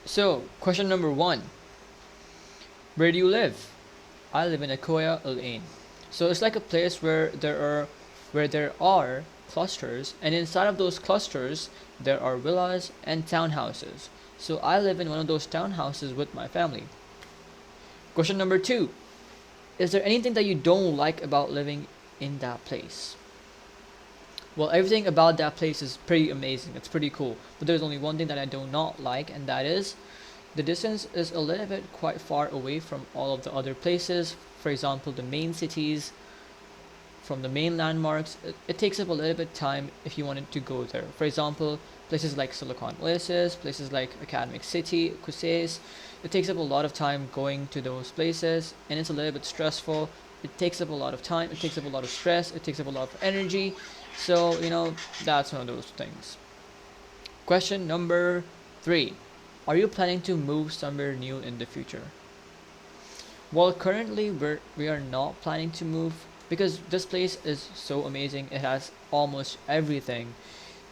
So, question number one: where do you live? I live in Akoya, Al-Ain. So it's like a place where there are clusters, and inside of those clusters there are villas and townhouses. So I live in one of those townhouses with my family. Question number two: is there anything that you don't like about living in that place? Well, everything about that place is pretty amazing. It's pretty cool. But there's only one thing that I do not like, and that is the distance is a little bit quite far away from all of the other places. For example, the main cities, from the main landmarks, it takes up a little bit time if you wanted to go there. For example, places like Silicon Oasis, places like Academic City, Kusays, it takes up a lot of time going to those places, and it's a little bit stressful. It takes up a lot of time, it takes up a lot of stress, it takes up a lot of energy. So, that's one of those things. Question number three: are you planning to move somewhere new in the future? Well, currently we are not planning to move because this place is so amazing. It has almost everything.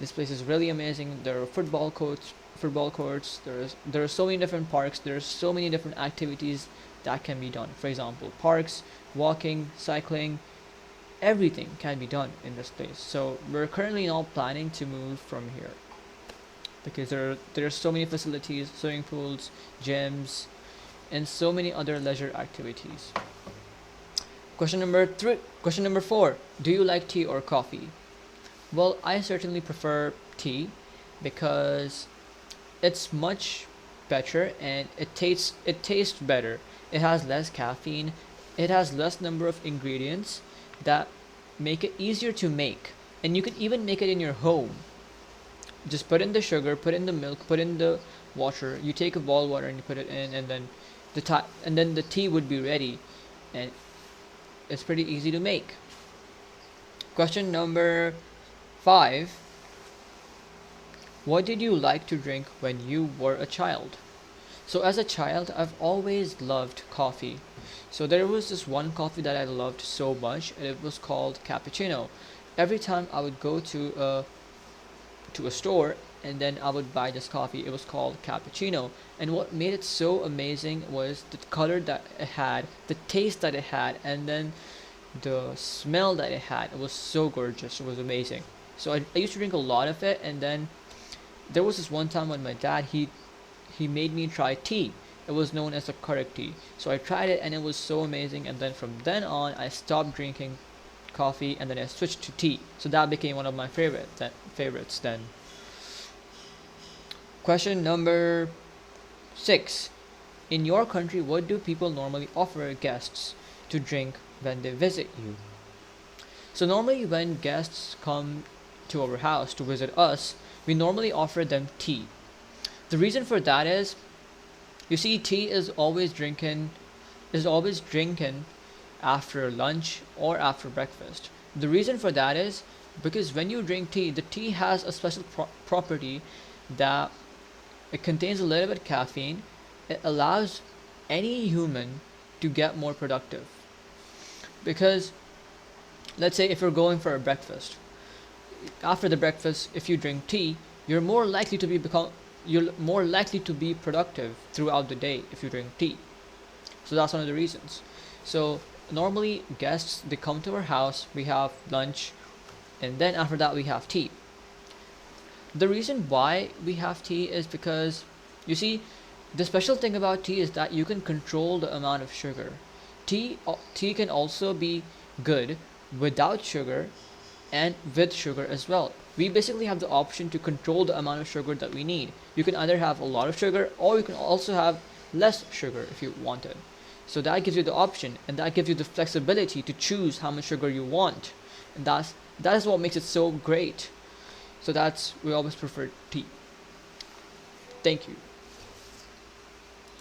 This place is really amazing. There are football courts. There are so many different parks. There are so many different activities that can be done. For example, parks, walking, cycling, everything can be done in this place. So we're currently not planning to move from here because there are so many facilities, swimming pools, gyms, and so many other leisure activities. Question number four: do you like tea or coffee? Well, I certainly prefer tea because it's much better and it tastes better. It has less caffeine. It has less number of ingredients that make it easier to make, and you can even make it in your home. Just put in the sugar, put in the milk, put in the water. You take a bowl of water and you put it in, and then the tea would be ready, and it's pretty easy to make. Question number five: what did you like to drink when you were a child? So as a child, I've always loved coffee. So there was this one coffee that I loved so much, and it was called cappuccino. Every time I would go to a store, and then I would buy this coffee. It was called cappuccino, and what made it so amazing was the color that it had, the taste that it had, and then the smell that it had. It was so gorgeous. It was amazing. So I used to drink a lot of it, and then there was this one time when my dad he made me try tea. It was known as the correct tea. So I tried it, and it was so amazing. And then from then on, I stopped drinking coffee, and then I switched to tea. So that became one of my favorites then. Question number six: in your country, what do people normally offer guests to drink when they visit you? So normally when guests come to our house to visit us, we normally offer them tea. The reason for that is, you see, tea is always drinking after lunch or after breakfast. The reason for that is because when you drink tea, the tea has a special property that it contains a little bit of caffeine. It allows any human to get more productive. Because let's say if you're going for a breakfast, after the breakfast, if you drink tea, you're more likely to be productive throughout the day if you drink tea. So that's one of the reasons. So normally guests, they come to our house, we have lunch, and then after that we have tea. The reason why we have tea is because, you see, the special thing about tea is that you can control the amount of sugar. Tea can also be good without sugar and with sugar as well. We basically have the option to control the amount of sugar that we need. You can either have a lot of sugar, or you can also have less sugar if you wanted. So that gives you the option, and that gives you the flexibility to choose how much sugar you want. And that is what makes it so great. So we always prefer tea. Thank you.